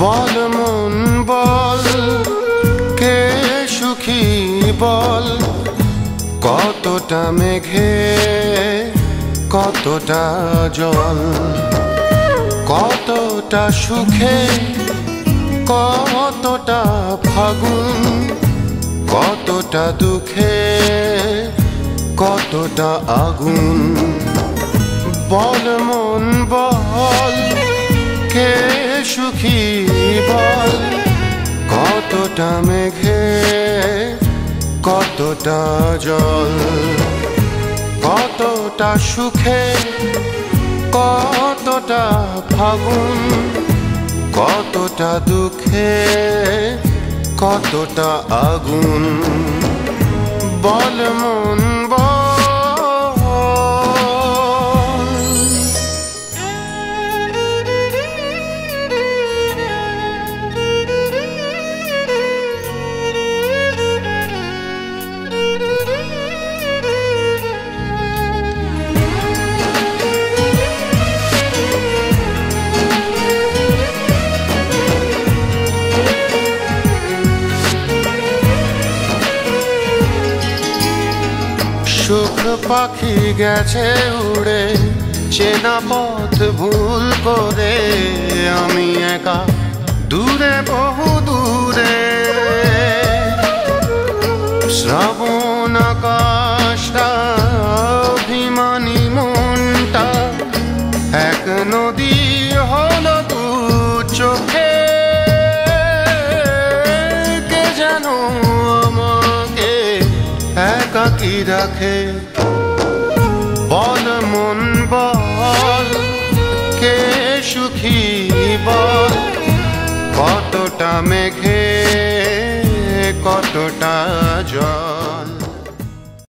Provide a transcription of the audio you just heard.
বল মন বল কে সুখী বল, কতটা মেঘে কতটা জল, কতটা সুখে কতটা ফাগুন, কতটা দুঃখে কতটা আগুন। বল মন বল কে সুখী বল, কতটা মেঘে কতটা জল, কতটা সুখে কতটা ফাগুন, কতটা দুঃখে কতটা আগুন। বল মন বল। সুখ পাখি গেছে উড়ে চেনা পথ ভুল করে, আমি একা দূরে বহু দূরে। শ্রাবণ আকাশটা অভিমানী মনটা এক নদী হলো দু চোখে, কে যেন আমাকে একাকী রাখে। বল মন বল কে সুখী বল, কতটা মেঘে কতটা জল।